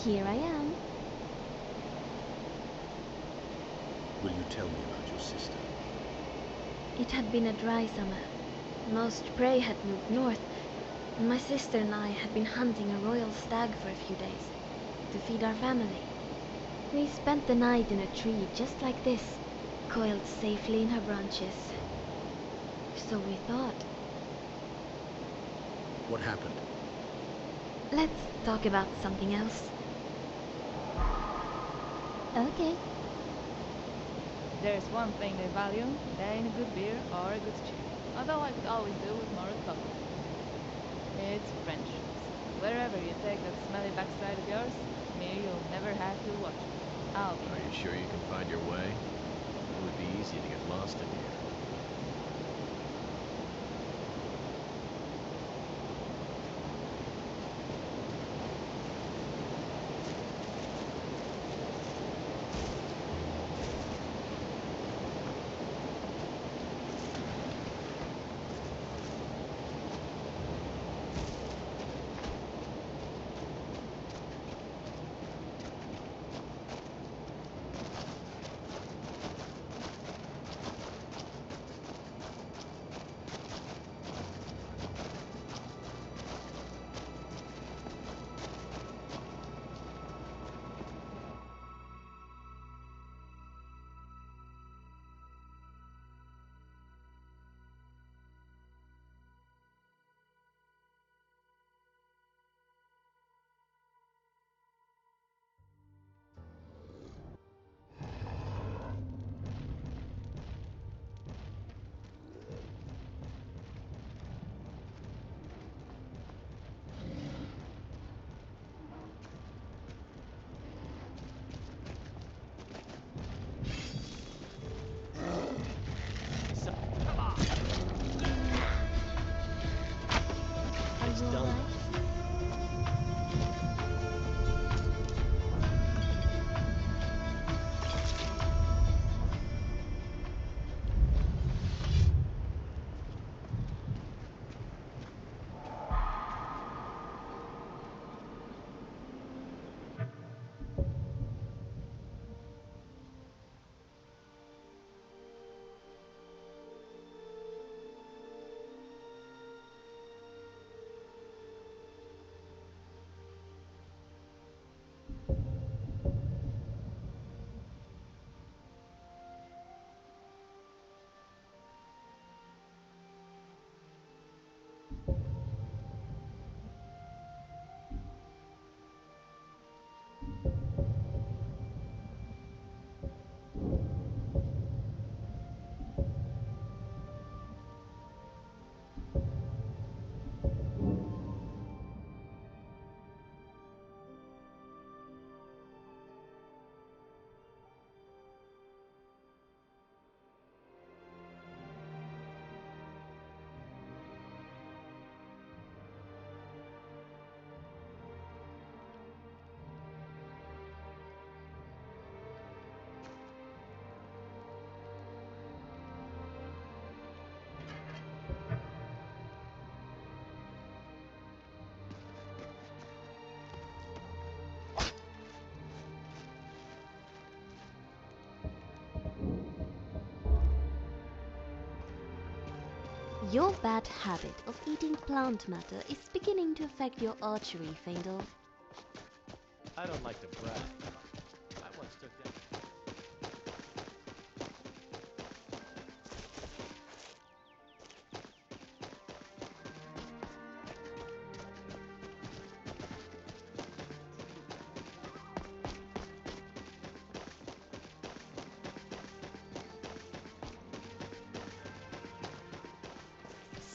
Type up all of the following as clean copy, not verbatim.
Here I am. Will you tell me about your sister? It had been a dry summer. Most prey had moved north, and my sister and I had been hunting a royal stag for a few days to feed our family. We spent the night in a tree just like this, coiled safely in her branches. So we thought. What happened? Let's talk about something else. Okay. There's one thing they value, that ain't a good beer or a good stew. Although I could always do with more coffee. It's friendships. Wherever you take that smelly backside of yours, me you'll never have to watch it. I'll be Are you sure you can find your way? It would be easy to get lost in here. Are It's you done. alright? Your bad habit of eating plant matter is beginning to affect your archery, Faendal. I don't like to brag. I once took that.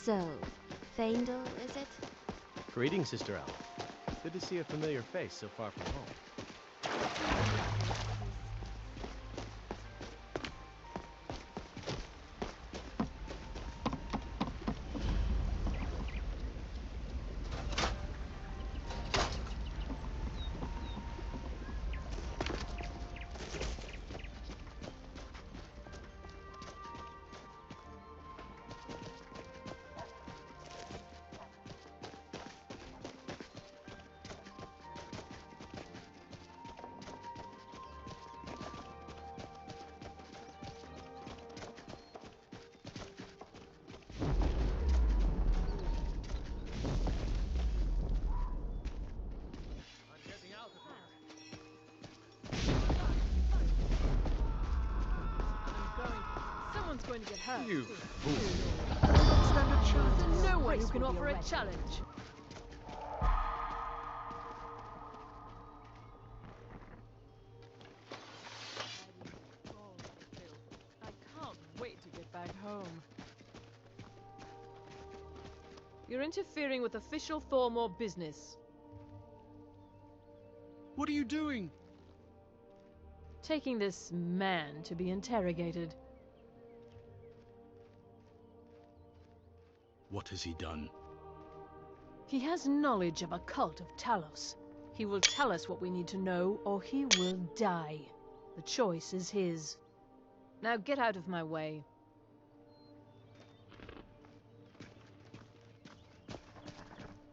So, Faendal, is it? Greetings, Sister Al. Good to see a familiar face so far from home. going to get hurt. You fool. Stand a chance. There's no one who can offer a challenge. I can't wait to get back home. You're interfering with official Thormore business. What are you doing? Taking this man to be interrogated. What has he done? He has knowledge of a cult of Talos. He will tell us what we need to know, or he will die. The choice is his. Now get out of my way.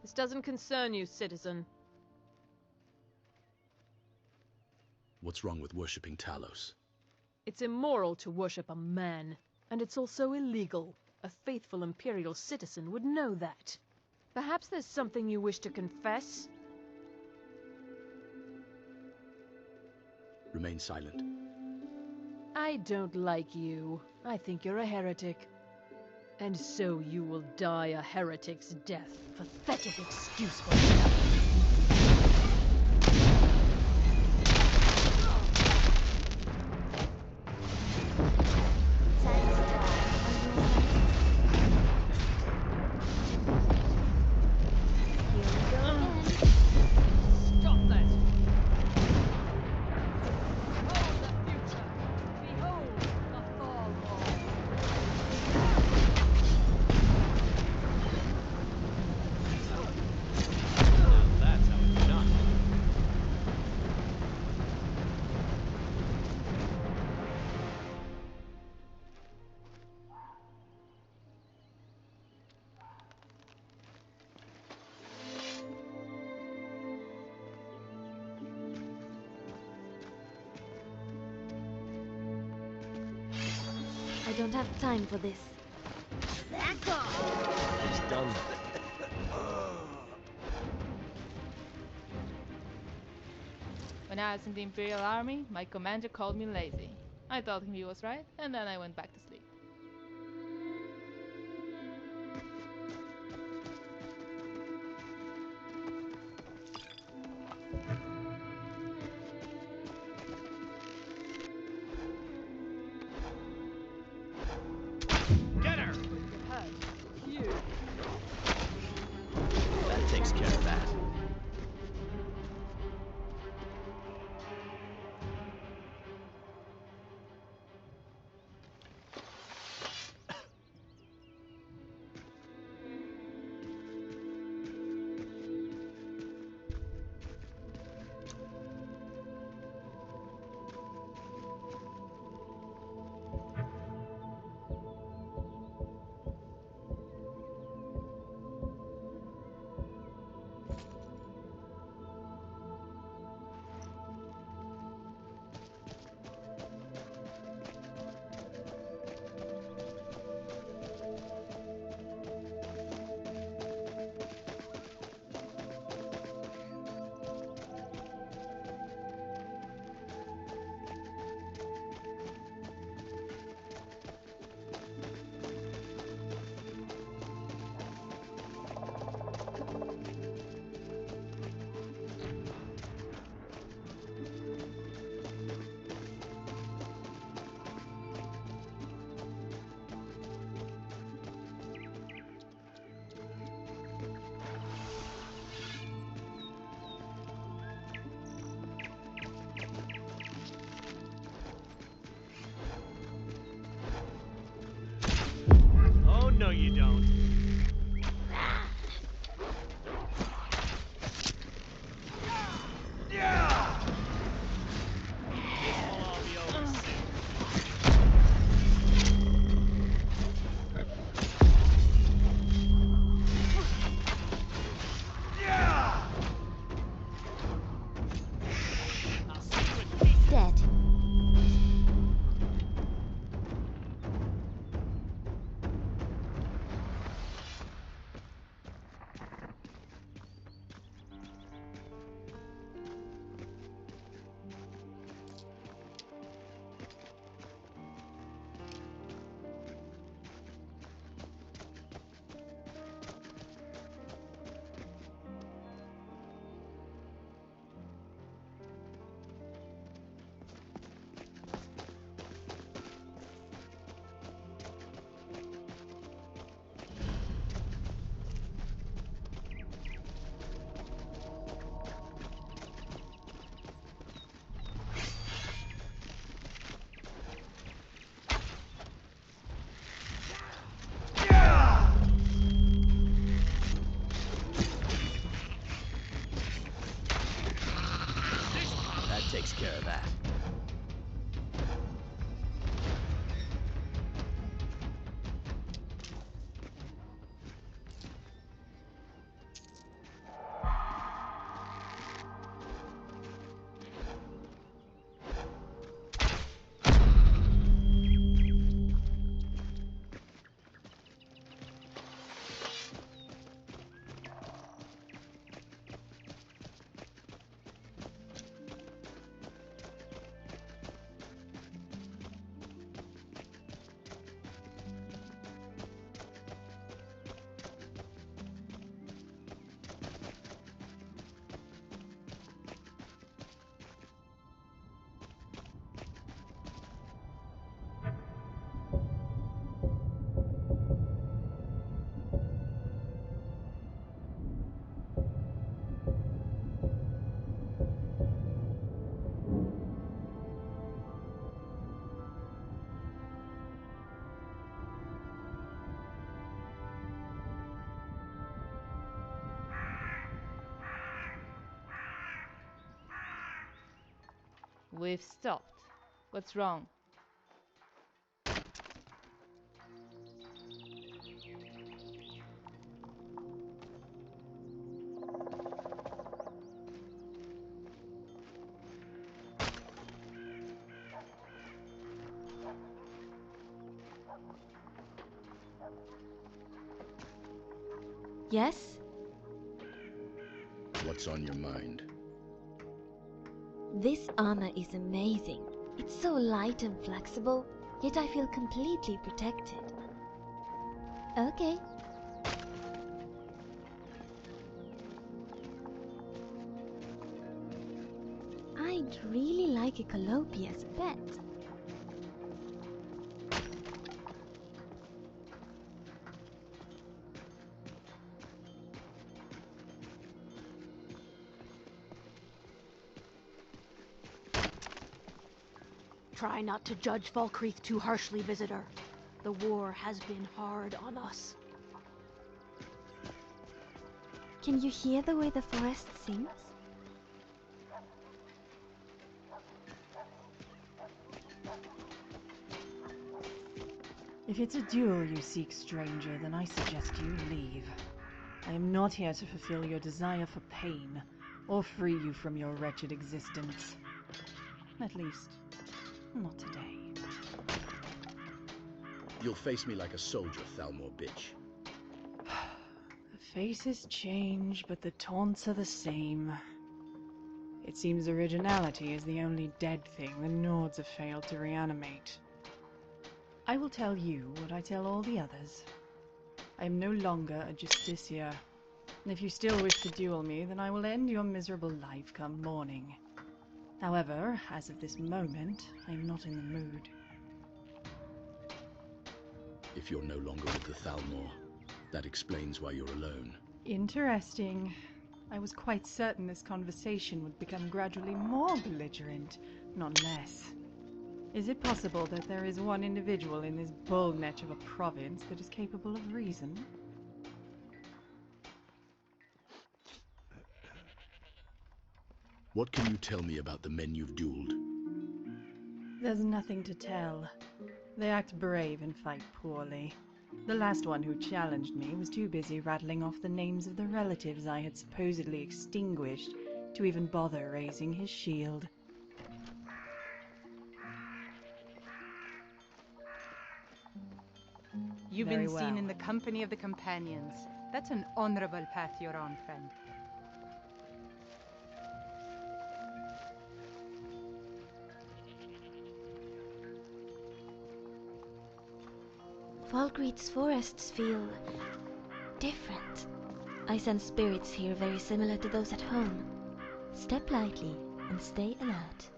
This doesn't concern you, citizen. What's wrong with worshipping Talos? It's immoral to worship a man, and it's also illegal. A faithful Imperial citizen would know that. Perhaps there's something you wish to confess? Remain silent. I don't like you. I think you're a heretic. And so you will die a heretic's death. Pathetic excuse for that. I don't have time for this. He's done. When I was in the Imperial Army, my commander called me lazy. I thought he was right, and then I went back to sleep. Get her! You. That takes care of that. takes care of that. We've stopped. What's wrong? Yes? What's on your mind? This armor is amazing. It's so light and flexible, yet I feel completely protected. Okay. I'd really like a Calliope as a pet. Try not to judge Falkreath too harshly, visitor. The war has been hard on us. Can you hear the way the forest sings? If it's a duel you seek, stranger, then I suggest you leave. I am not here to fulfill your desire for pain, or free you from your wretched existence. At least, not today. You'll face me like a soldier, Thalmor bitch. The faces change, but the taunts are the same. It seems originality is the only dead thing the Nords have failed to reanimate. I will tell you what I tell all the others. I am no longer a justiciar. If you still wish to duel me, then I will end your miserable life come morning. However, as of this moment, I am not in the mood. If you're no longer with the Thalmor, that explains why you're alone. Interesting. I was quite certain this conversation would become gradually more belligerent, not less. Is it possible that there is one individual in this bullnetch of a province that is capable of reason? What can you tell me about the men you've dueled? There's nothing to tell. They act brave and fight poorly. The last one who challenged me was too busy rattling off the names of the relatives I had supposedly extinguished to even bother raising his shield. You've Very been seen well. in the company of the companions. That's an honorable path you're on, friend. Falkreath's forests feel different. I sense spirits here very similar to those at home. Step lightly and stay alert.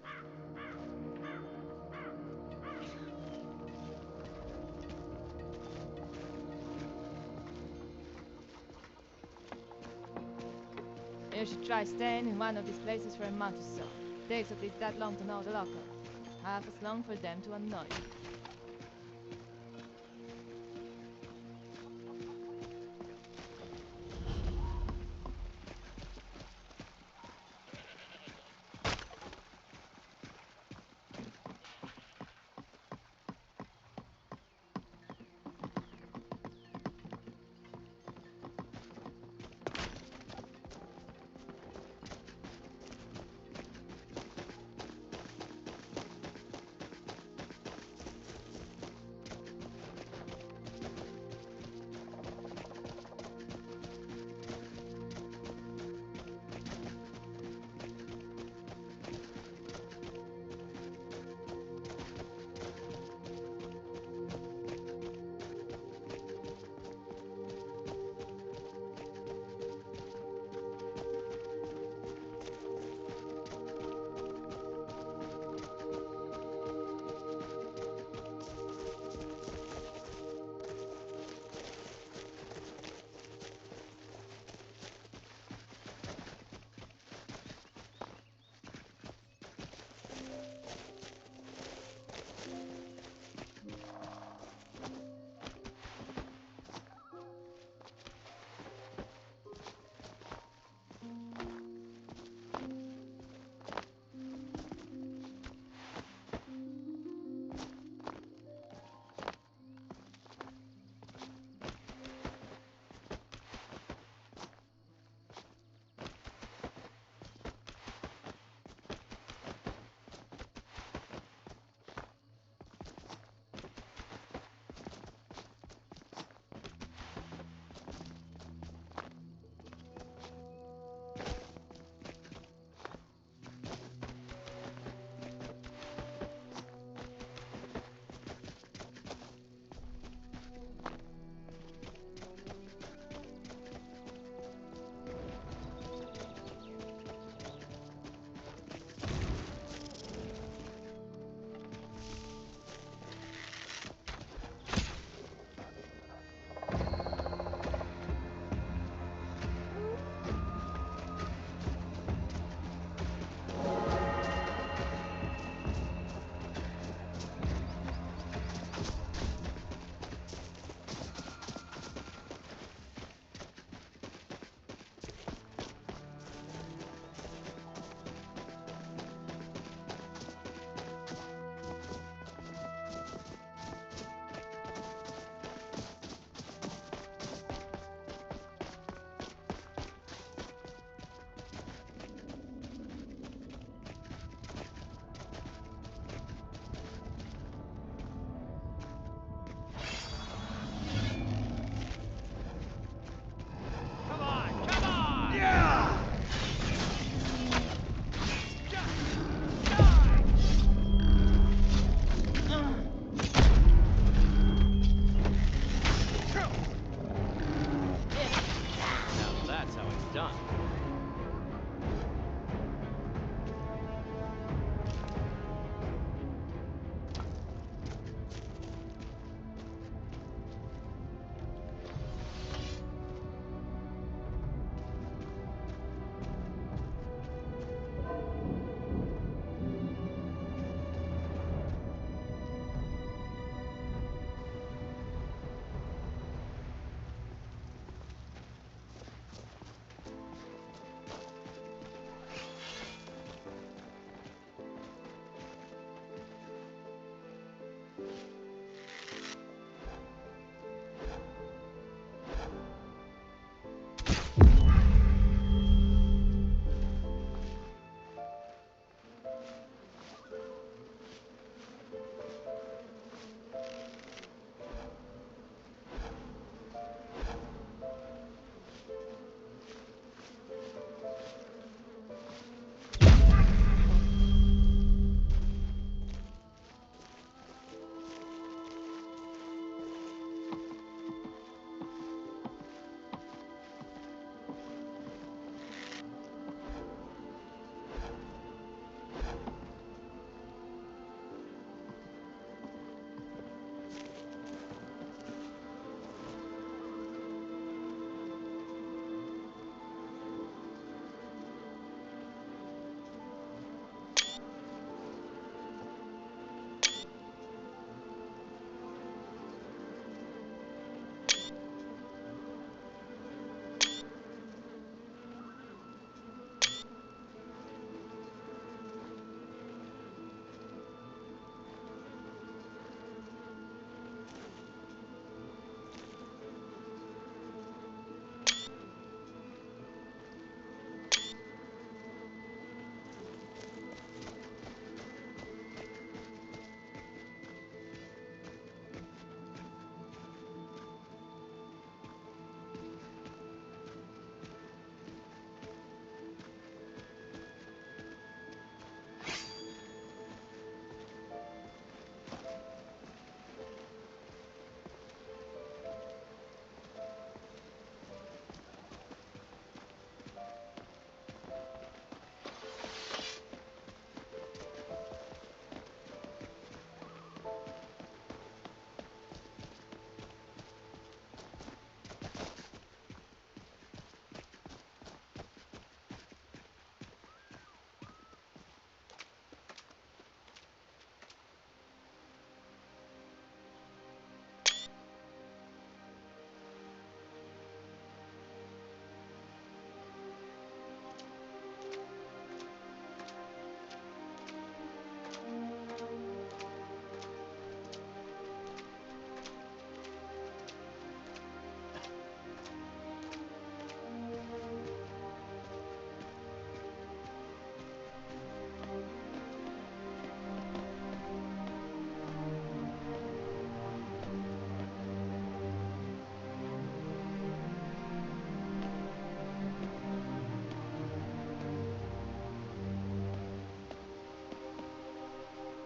You should try staying in one of these places for a month or so. Takes at least that long to know the local. Half as long for them to annoy you.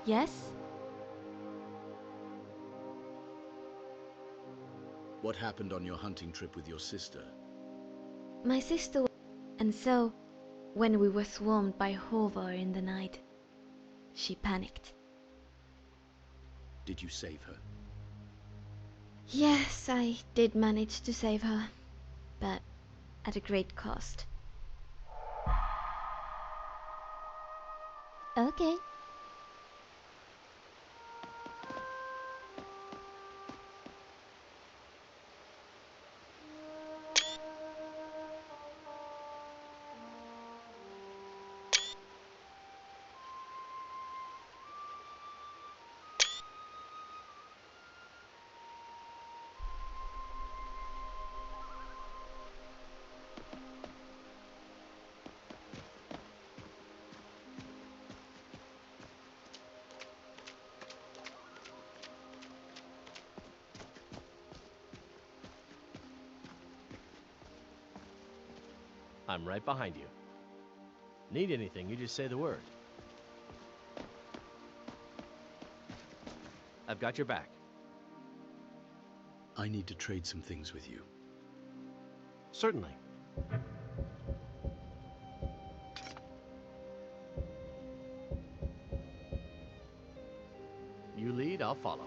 Yes? What happened on your hunting trip with your sister? My sister. And so, when we were swarmed by Horvor in the night, she panicked. Did you save her? Yes, I did manage to save her, but at a great cost. Okay. I'm right behind you. Need anything, you just say the word. I've got your back. I need to trade some things with you. Certainly. You lead, I'll follow.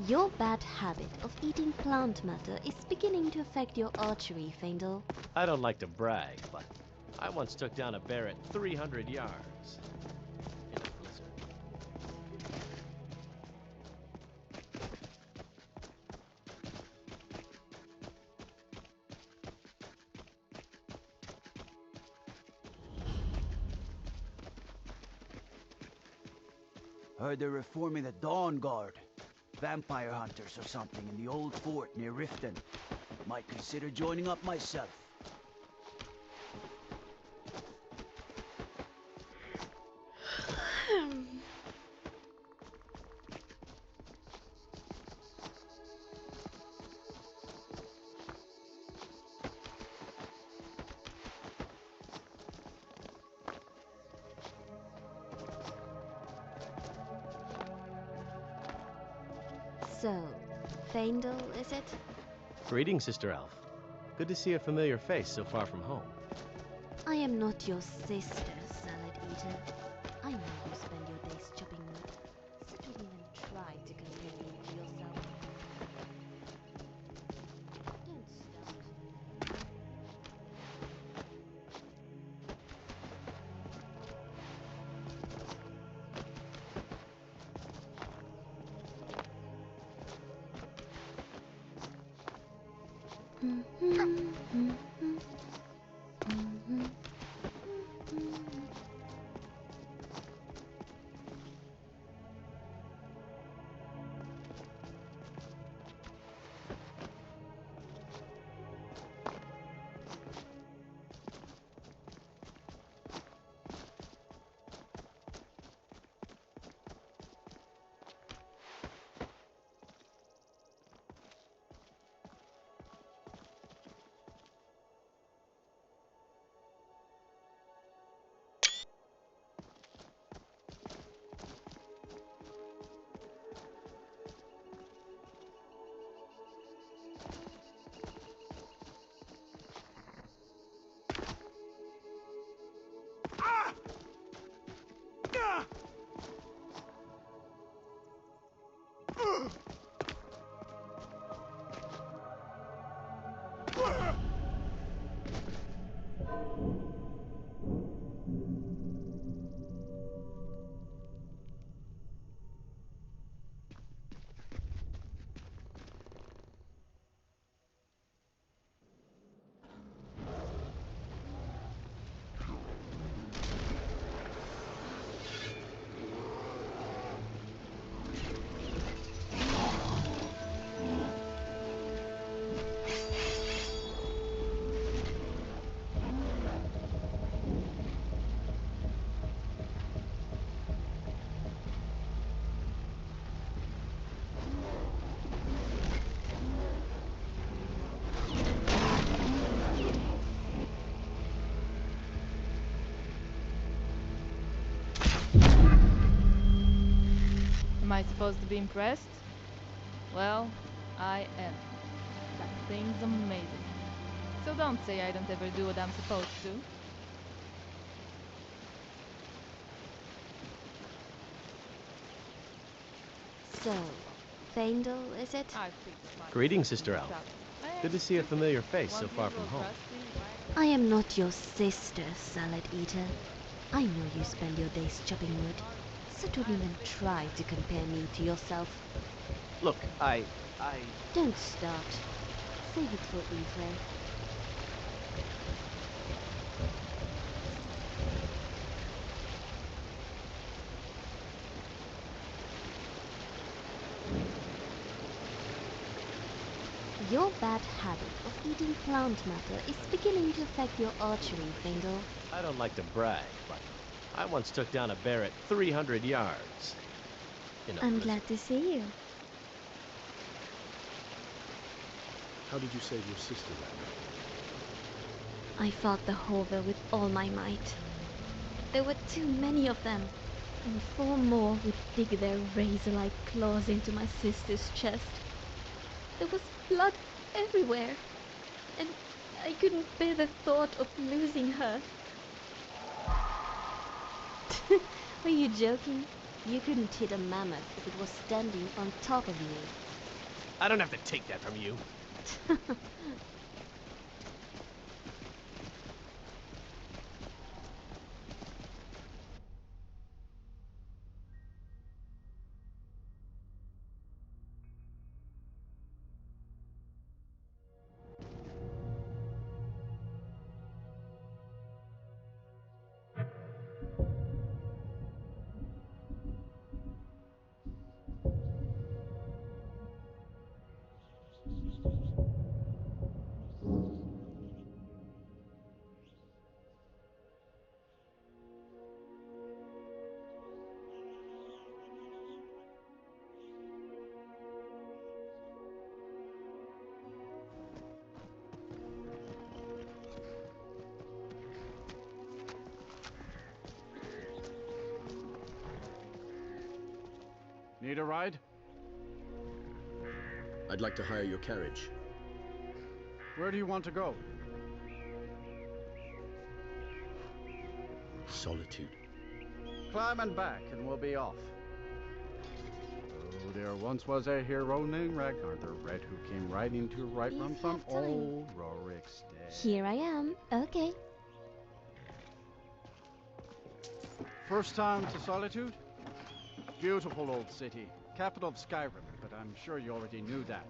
Your bad habit of eating plant matter is beginning to affect your archery, Faendal. I don't like to brag, but I once took down a bear at 300 yards. In a blizzard. Heard they're reforming the Dawn Guard. Vampire hunters or something in the old fort near Riften. Might consider joining up myself. So, Faendal, is it? Greetings, Sister Elf. Good to see a familiar face so far from home. I am not your sister, salad eater. I know you spend your days chopping wood, so don't even try to compare me to yourself. Don't start. Am I supposed to be impressed? Well, I am. That thing's amazing. So don't say I don't ever do what I'm supposed to. So, Faendal, is it? I picked the fight. Greetings, Sister Elf. I Good to see a familiar face so want far usual from home. trusty, I am not your sister, salad eater. I know you spend your days chopping wood, so don't even try to compare me to yourself. Look, I... Don't start. Save it for evening. Your bad habit of eating plant matter is beginning to affect your archery, Faendal. I don't like to brag, but I once took down a bear at 300 yards. In a I'm blizzard. glad to see you. How did you save your sister, Ragnar? I fought the Hover with all my might. There were too many of them, and 4 more would dig their razor-like claws into my sister's chest. There was blood everywhere, and I couldn't bear the thought of losing her. Are you joking? You couldn't hit a mammoth if it was standing on top of you. I don't have to take that from you. Need a ride? I'd like to hire your carriage. Where do you want to go? Solitude. Climb and back, and we'll be off. Oh, there once was a hero named Ragnar the Red who came riding to Whiterun If you from have time. old Rorik's day. Here I am. Okay. First time to Solitude? Beautiful old city, capital of Skyrim, but I'm sure you already knew that.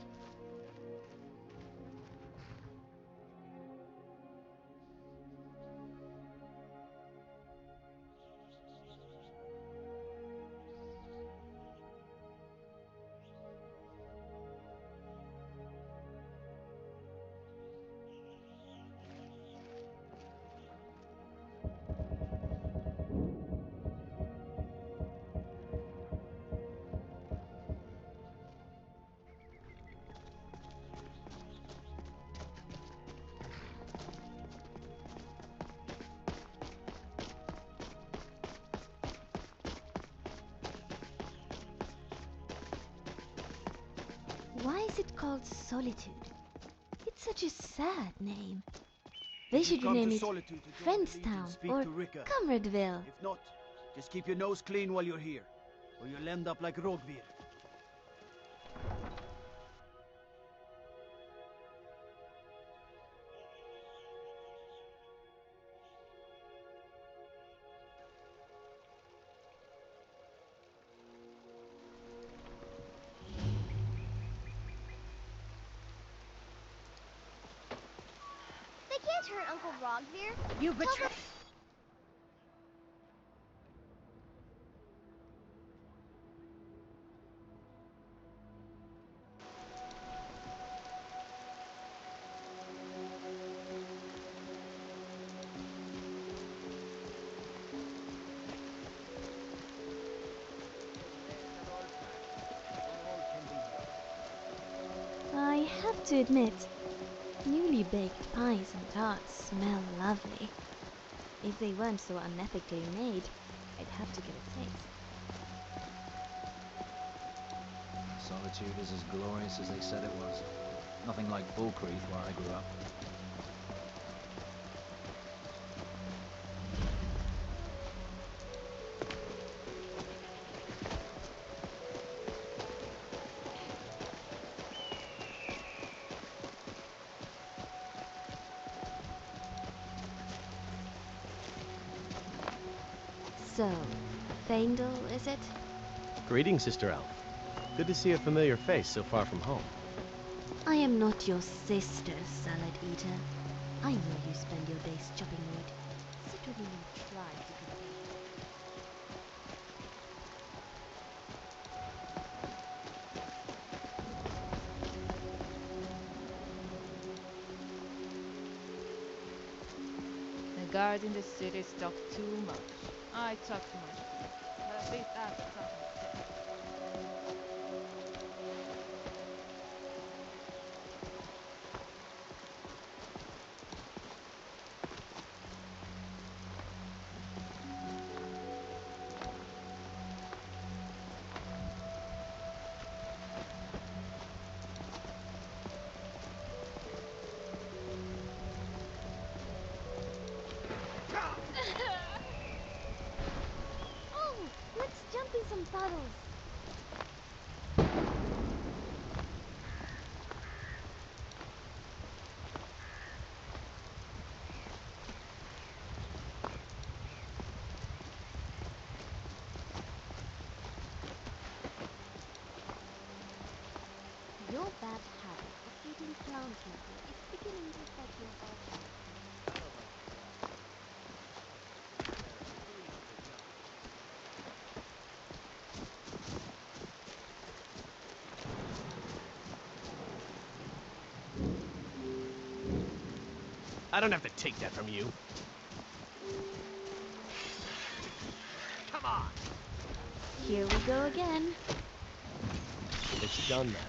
Why is it called Solitude? It's such a sad name. They should rename it Friendstown or Comradeville. If not, just keep your nose clean while you're here, or you'll end up like Roggvir. They can't hurt Uncle Roggvir. You betray. I have to admit, newly baked pies and tarts smell lovely. If they weren't so unethically made, I'd have to get a taste. Solitude is as glorious as they said it was. Nothing like Falkreath where I grew up. So, Faendal, is it? Greetings, Sister Elf. Good to see a familiar face so far from home. I am not your sister, salad eater. I know you spend your days chopping wood. Certainly try to compare. The guards in the city talk too much. I talk too much too. But at least I've got something to say. Oh, let's jump in some puddles. Your bad habit of eating plant matter is beginning to affect your archery. I don't have to take that from you. Come on! Here we go again. It's done then.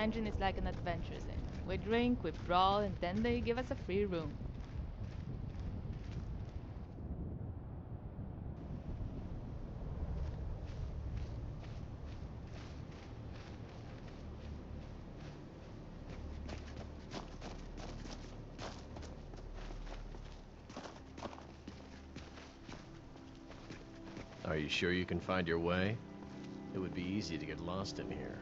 imagine it's like an adventure zone. We drink, we brawl, and then they give us a free room. Are you sure you can find your way? It would be easy to get lost in here.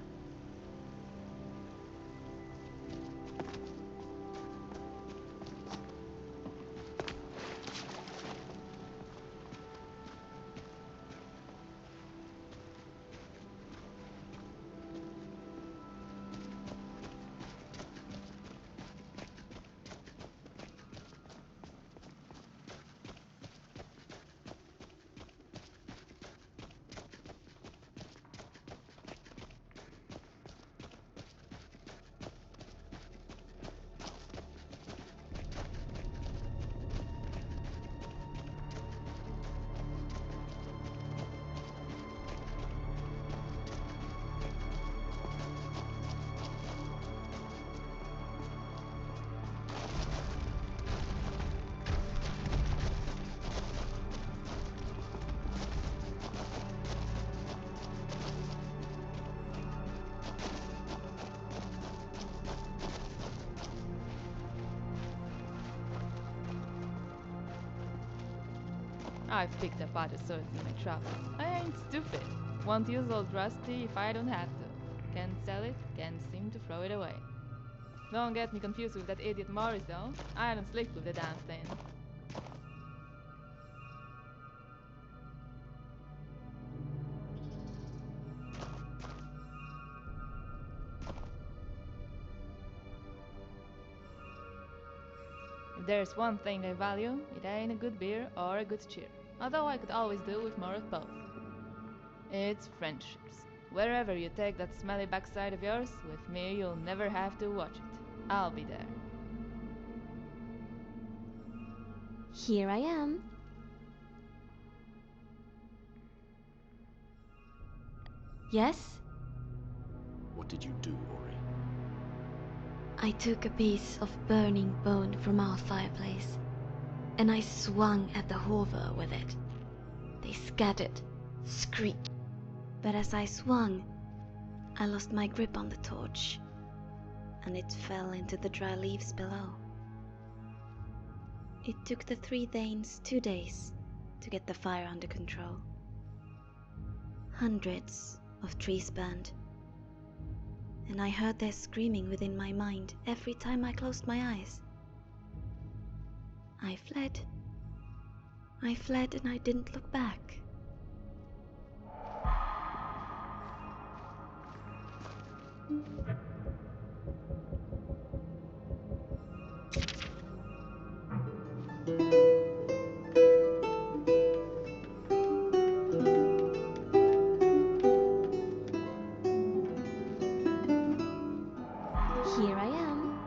I've picked up other swords in my travels. I ain't stupid. Won't use old Rusty if I don't have to. Can't sell it, can't seem to throw it away. Don't get me confused with that idiot Morris though. I don't sleep with the damn thing. If there's one thing I value, it ain't a good beer or a good cheer. Although I could always do with more of both. It's friendships. Wherever you take that smelly backside of yours, with me you'll never have to watch it. I'll be there. Here I am. Yes? What did you do, Ori? I took a piece of burning bone from our fireplace, and I swung at the hover with it. They scattered, screeched, but as I swung, I lost my grip on the torch, and it fell into the dry leaves below. It took the 3 Danes 2 days to get the fire under control. Hundreds of trees burned, and I heard their screaming within my mind every time I closed my eyes. I fled. I fled and I didn't look back. Here I am.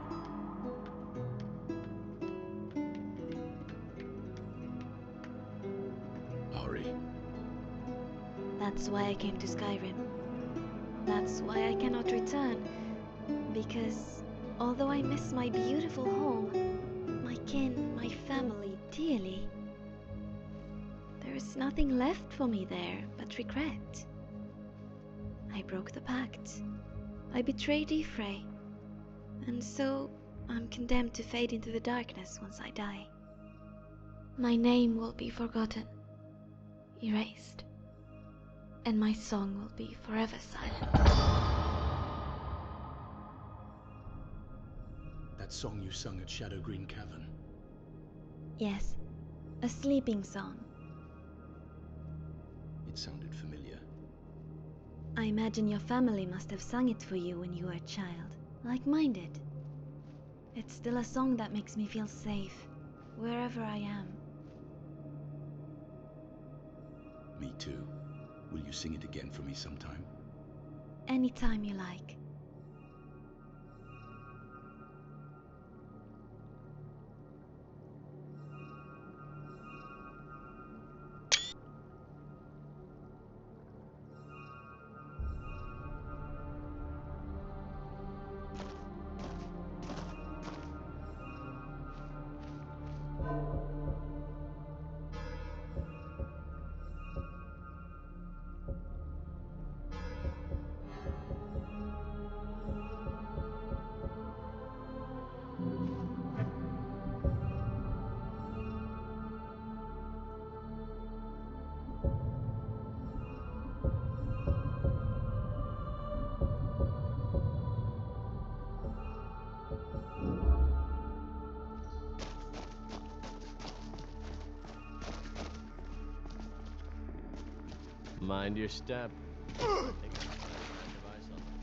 Ori. That's why I came to Skyrim. That's why I cannot return. Because although I miss my beautiful home, my kin, my family dearly, there is nothing left for me there but regret. I broke the pact. I betrayed Ifrey. And so I'm condemned to fade into the darkness once I die. My name will be forgotten, erased, and my song will be forever silent. That song you sung at Shadow Green Cavern. Yes, a sleeping song. It sounded familiar. I imagine your family must have sung it for you when you were a child, like mine did. It's still a song that makes me feel safe, wherever I am. Me too. Will you sing it again for me sometime? Anytime you like. Mind your step. I think I'll find a device on them.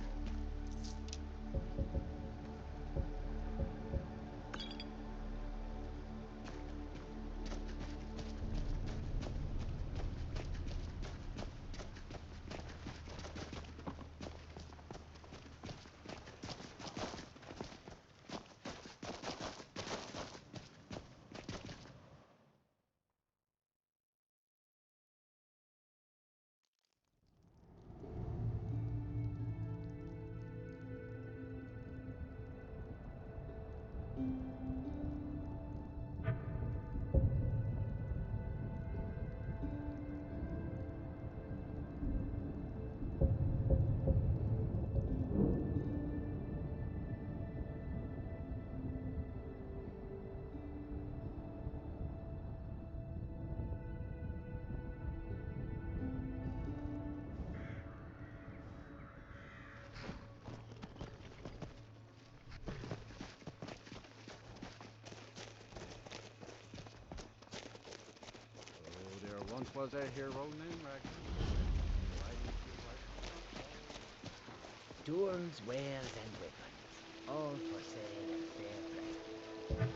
Oh, there once was a hero named Ragnar. Tools, wares, and weapons, all for sale at fair price.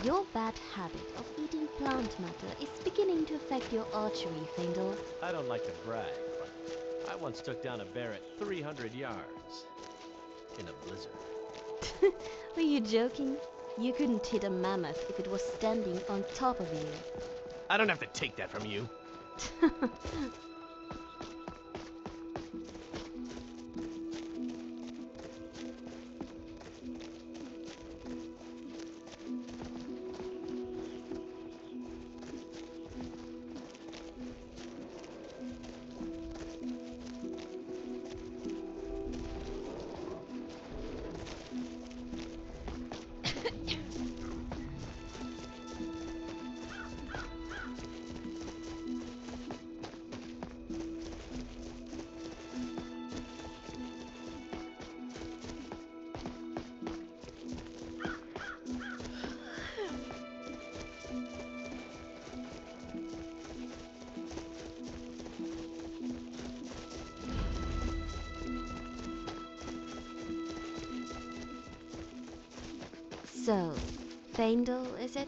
Your bad habit of eating plant matter is beginning to affect your archery, Faendal. I don't like to brag, but I once took down a bear at 300 yards. In a blizzard. Were you joking? You couldn't hit a mammoth if it was standing on top of you. I don't have to take that from you. So, Faendal, is it?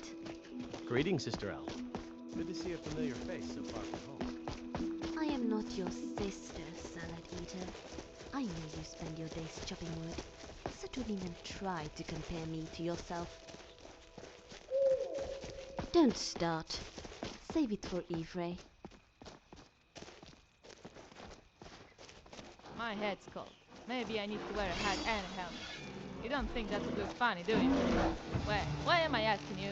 Greetings, Sister Al. Good to see a familiar face so far from home. I am not your sister, salad eater. I know you spend your days chopping wood, so don't even try to compare me to yourself. Don't start. Save it for Ivre. My head's cold. Maybe I need to wear a hat and a helmet. You don't think that would look funny, do you? Why am I asking you?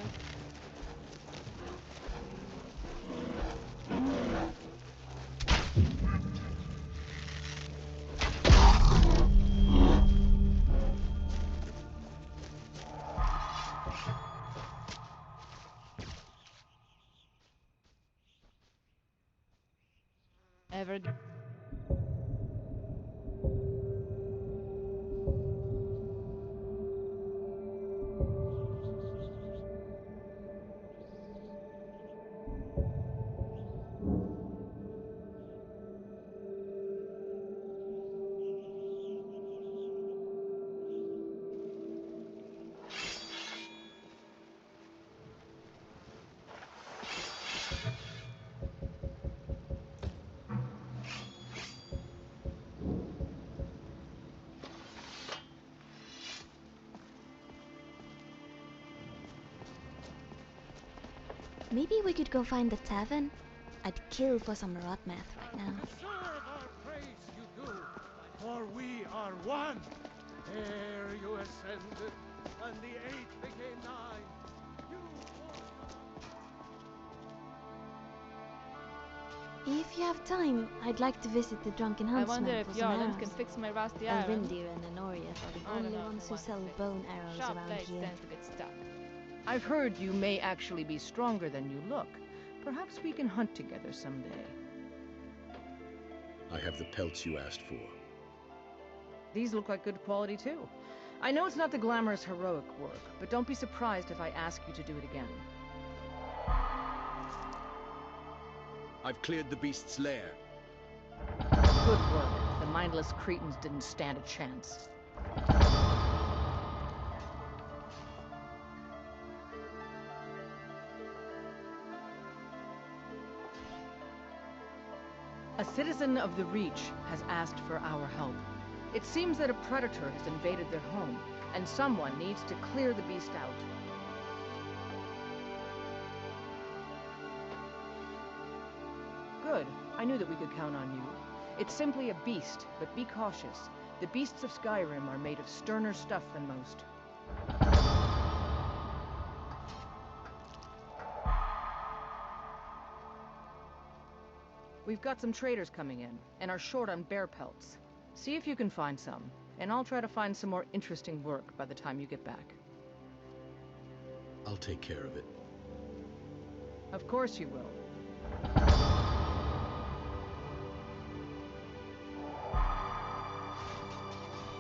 Ever... Maybe we could go find the tavern? I'd kill for some rotmeth right now. Serve our praise you do, for we are one. Ere you ascended, and the 8 became 9. You If you have time, I'd like to visit the Drunken I Huntsman wonder if for some Jarland arrows. can fix my rusty iron. Elvindir and Enoriath are the I don't only know, ones for who sell one's sake. bone arrows Sharp around blades here. tend to get stuck. I've heard you may actually be stronger than you look. Perhaps we can hunt together someday. I have the pelts you asked for. These look like good quality, too. I know it's not the glamorous heroic work, but don't be surprised if I ask you to do it again. I've cleared the beast's lair. Good work. The mindless cretins didn't stand a chance. A citizen of the Reach has asked for our help. It seems that a predator has invaded their home, and someone needs to clear the beast out. Good. I knew that we could count on you. It's simply a beast, but be cautious. The beasts of Skyrim are made of sterner stuff than most. We've got some traders coming in, and are short on bear pelts. See if you can find some, and I'll try to find some more interesting work by the time you get back. I'll take care of it. Of course you will.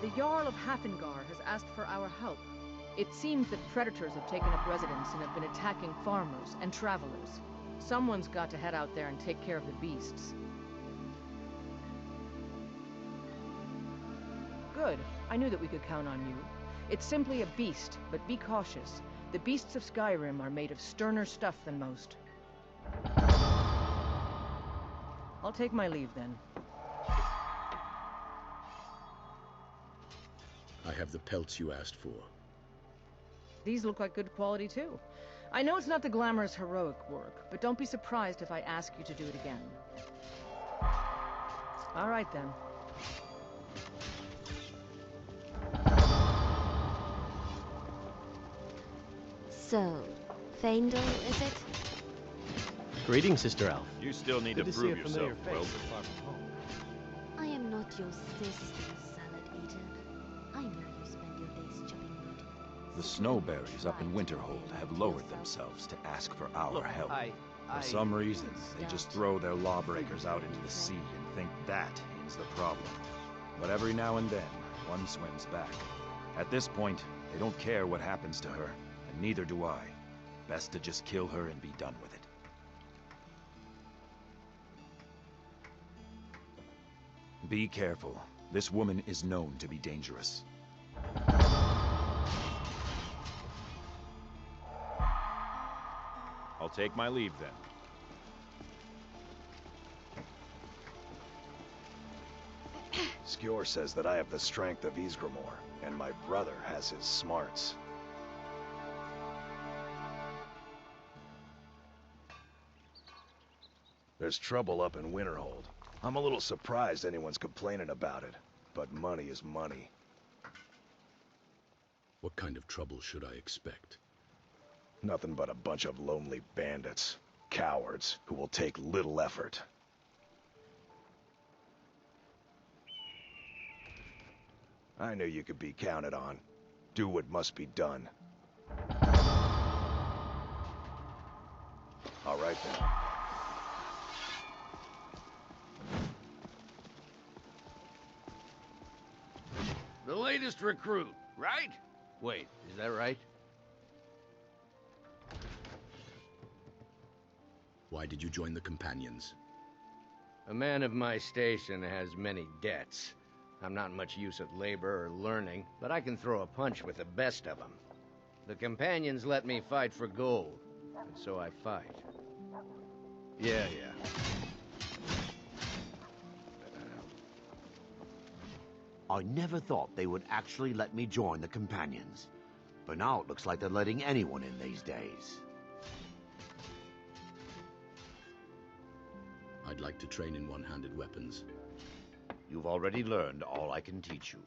The Jarl of Hafengar has asked for our help. It seems that predators have taken up residence and have been attacking farmers and travelers. Someone's got to head out there and take care of the beasts. Good. I knew that we could count on you. It's simply a beast, but be cautious. The beasts of Skyrim are made of sterner stuff than most. I'll take my leave then. I have the pelts you asked for. These look like good quality, too. I know it's not the glamorous heroic work, but don't be surprised if I ask you to do it again. All right, then. So, Faendal, is it? Greetings, Sister Elf. You still need Good to to see prove a familiar yourself, face Will. so far from home. I am not your sister, Salad Eater. I know you spend your days chopping wood. The snowberries up in Winterhold have lowered themselves to ask for our help. For some reason, they just throw their lawbreakers out into the sea and think that ends the problem. But every now and then, one swims back. At this point, they don't care what happens to her, and neither do I. Best to just kill her and be done with it. Be careful. This woman is known to be dangerous. I'll take my leave then. Skjor says that I have the strength of Ysgramor, and my brother has his smarts. There's trouble up in Winterhold. I'm a little surprised anyone's complaining about it, but money is money. What kind of trouble should I expect? Nothing but a bunch of lonely bandits. Cowards who will take little effort. I knew you could be counted on. Do what must be done. All right then. The latest recruit, right? Wait, is that right? Why did you join the Companions? A man of my station has many debts. I'm not much use at labor or learning, but I can throw a punch with the best of them. The Companions let me fight for gold, and so I fight. Yeah. I never thought they would actually let me join the Companions. But now it looks like they're letting anyone in these days. I'd like to train in one-handed weapons. You've already learned all I can teach you.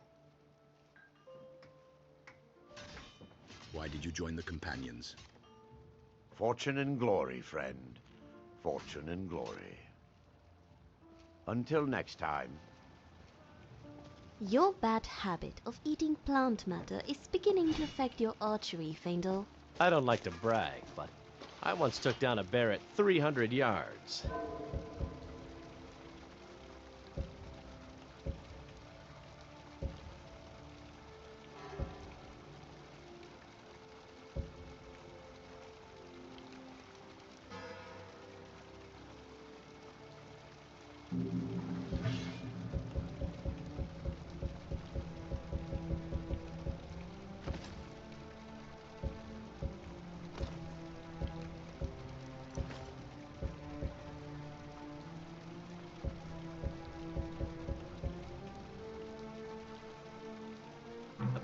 Why did you join the Companions? Fortune and glory, friend. Fortune and glory. Until next time. Your bad habit of eating plant matter is beginning to affect your archery, Faendal. I don't like to brag, but I once took down a bear at 300 yards.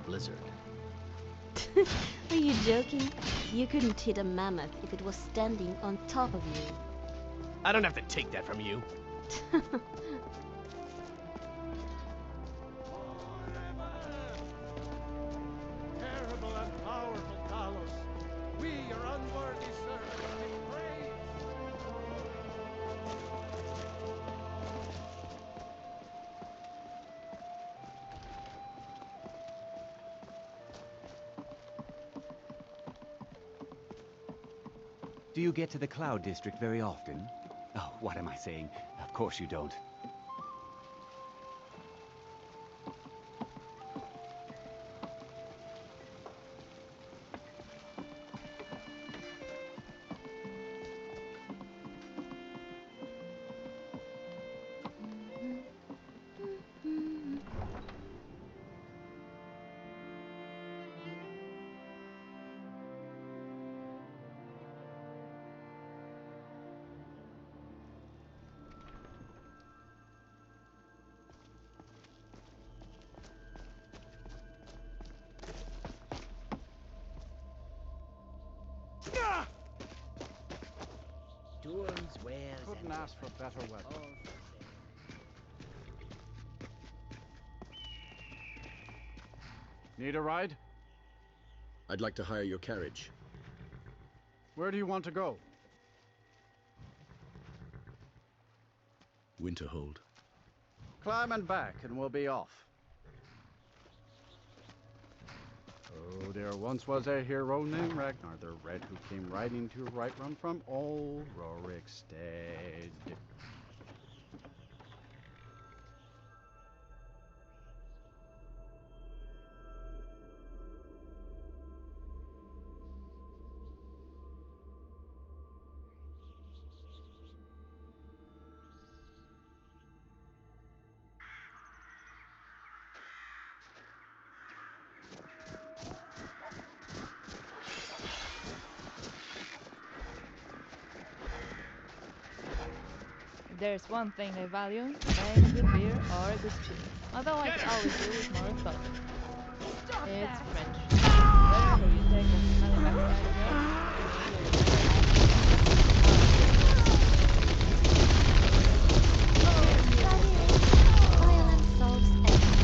Blizzard. Are you joking? You couldn't hit a mammoth if it was standing on top of you. I don't have to take that from you. Terrible and powerful Talos, we, your unworthy servants, give praise. Do you get to the Cloud District very often? Oh, what am I saying? Of course you don't. Couldn't ask for better weather. Need a ride? I'd like to hire your carriage. Where do you want to go? Winterhold. Climb and back, and we'll be off. Oh, there once was a hero named Ragnar the Red who came riding to Whiterun from old Rorikstead. If there's one thing I value, buying a good beer or a good chew. Although I could always do with more coffee. It's French. Wherever you take that smelly backside of yours, Violence solves everything.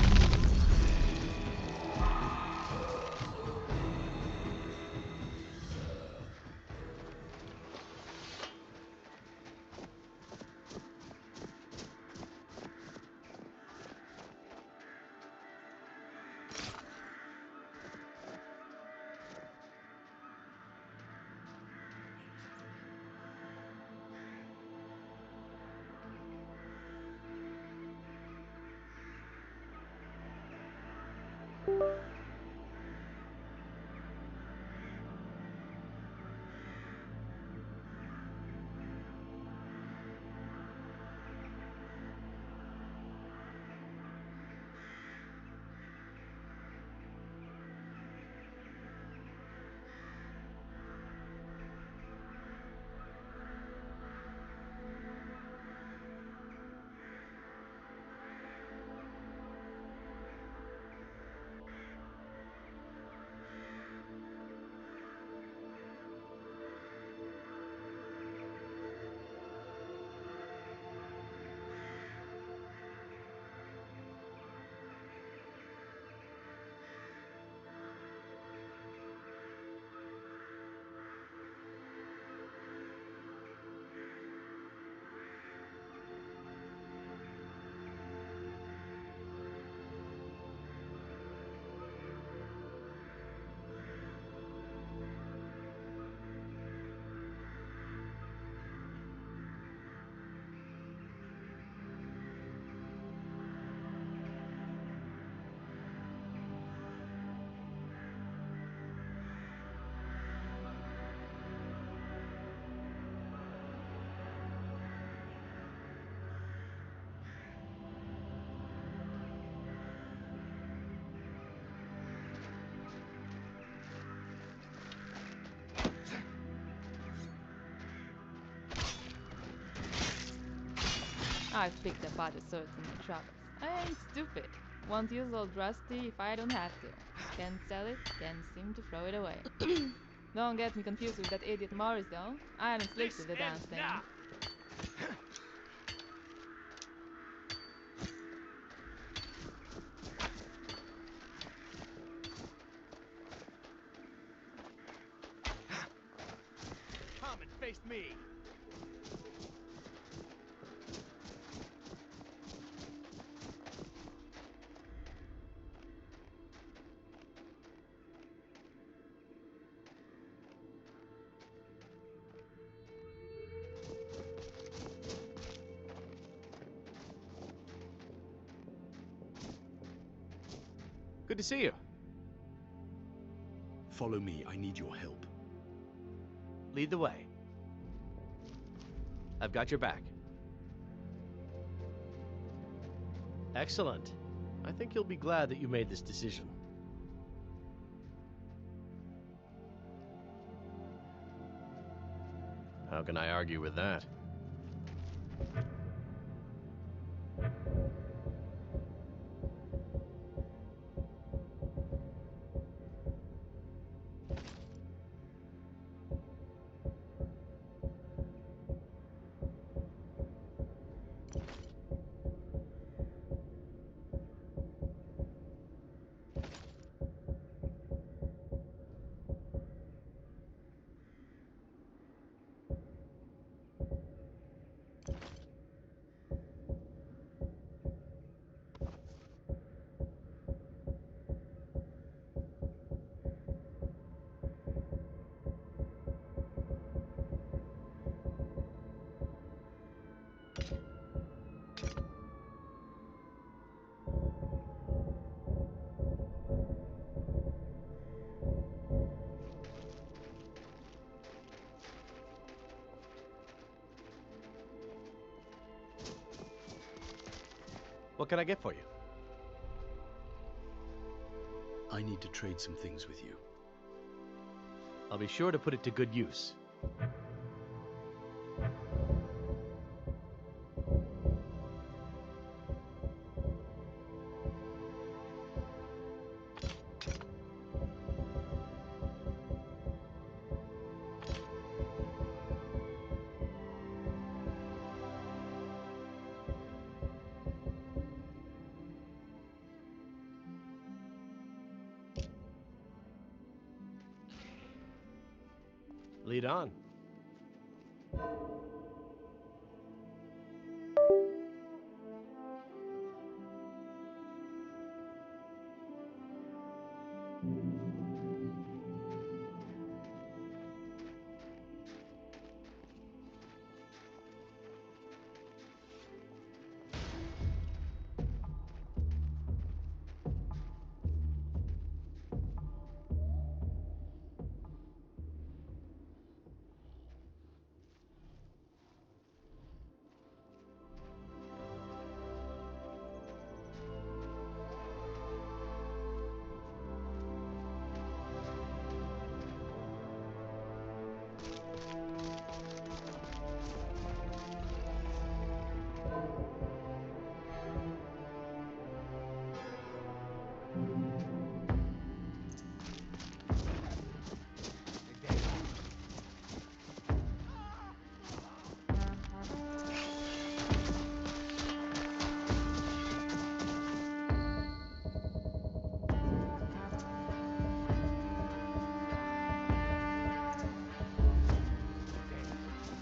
I've picked up other swords in my travels. I ain't stupid. Won't use old rusty if I don't have to. Can't sell it, can't seem to throw it away. Don't get me confused with that idiot Morris, though. I haven't slicked with the damn thing. Come and face me. Good to see you. Follow me. I need your help. Lead the way. I've got your back. Excellent. I think you'll be glad that you made this decision. How can I argue with that? What can I get for you? I need to trade some things with you. I'll be sure to put it to good use. Lead on.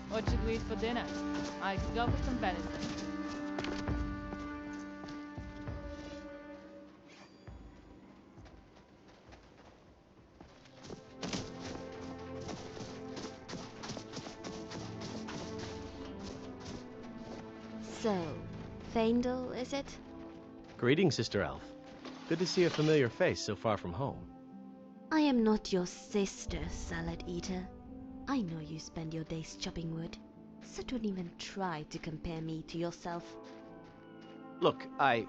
What should we eat for dinner? I could go for some venison. So, Faendal, is it? Greetings, Sister Elf. Good to see a familiar face so far from home. I am not your sister, salad eater. I know you spend your days chopping wood, so don't even try to compare me to yourself. Look, I...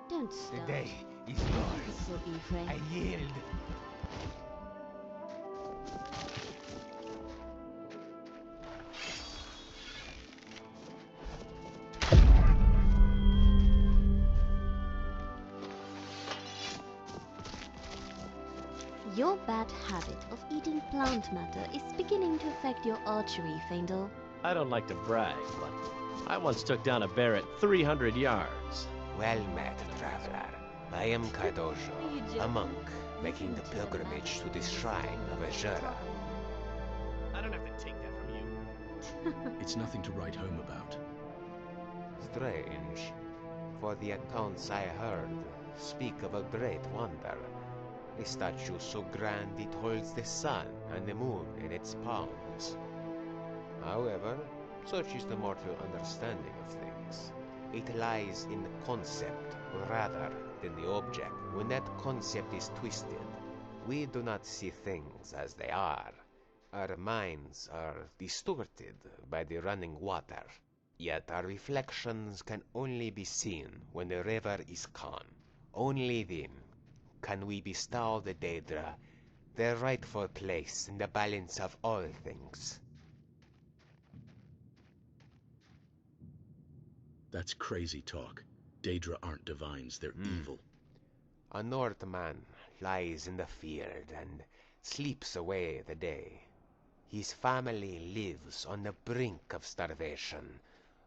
Don't stop. The day is yours. So, Ephraim. I yield. Your bad habit of eating plant matter is beginning to affect your archery, Faendal. I don't like to brag, but I once took down a bear at 300 yards. Well met, traveler. I am Kaidojo, a monk, making the pilgrimage to the shrine of Azura. I don't have to take that from you. It's nothing to write home about. Strange, for the accounts I heard speak of a great wonder. A statue so grand it holds the sun and the moon in its palms. However, such is the mortal understanding of things. It lies in the concept rather than the object. When that concept is twisted, we do not see things as they are. Our minds are distorted by the running water. Yet our reflections can only be seen when the river is calm. Only then can we bestow the Daedra their rightful place in the balance of all things. That's crazy talk. Daedra aren't divines, they're evil. A Northman lies in the field and sleeps away the day. His family lives on the brink of starvation,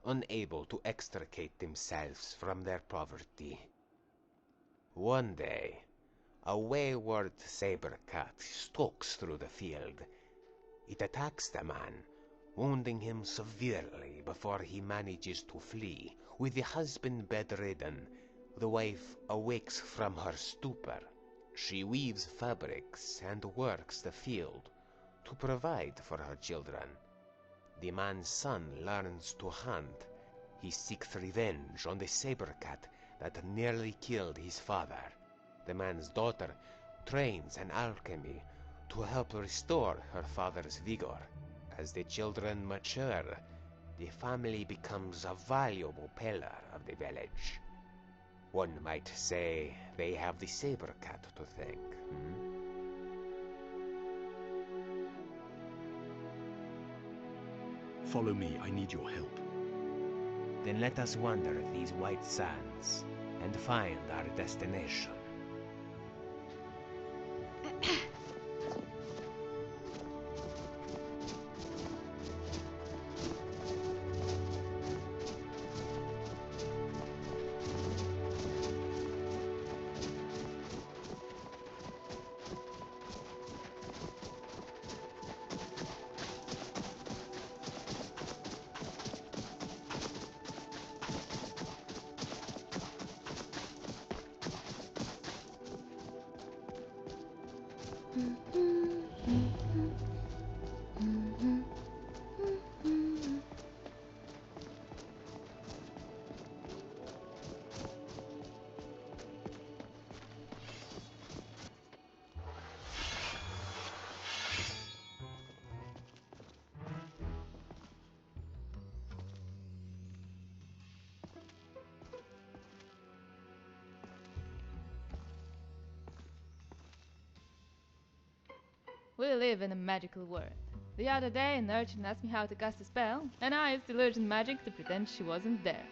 unable to extricate themselves from their poverty. One day, a wayward saber cat stalks through the field. It attacks the man, wounding him severely before he manages to flee. With the husband bedridden, the wife awakes from her stupor. She weaves fabrics and works the field to provide for her children. The man's son learns to hunt. He seeks revenge on the saber cat that nearly killed his father. The man's daughter trains in alchemy to help restore her father's vigor. As the children mature, the family becomes a valuable pillar of the village. One might say they have the saber cat to thank. Follow me, I need your help. Then let us wander these white sands and find our destination. We live in a magical world. The other day, an urchin asked me how to cast a spell, and I used illusion magic to pretend she wasn't there.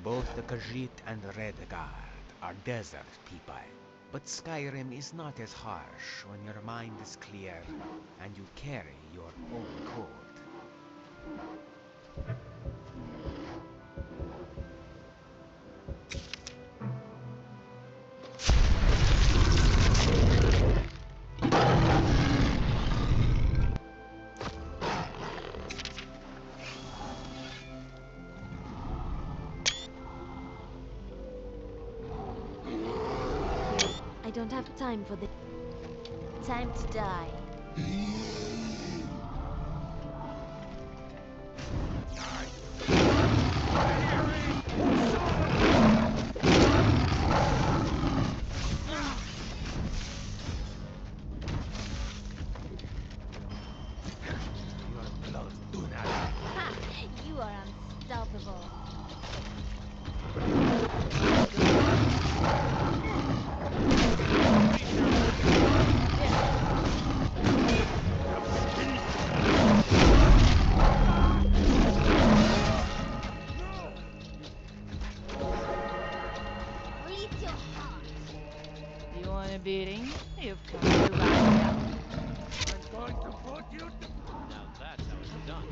Both the Khajiit and Redguard are desert people, but Skyrim is not as harsh when your mind is clear and you carry your own code. don't have time for this. Time to die. Ha! You are unstoppable. Release your heart. You want a beating? You've come to the right now. I'm going to put you to... Now that's how it's done.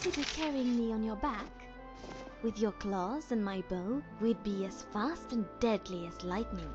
Consider carrying me on your back. With your claws and my bow, we'd be as fast and deadly as lightning.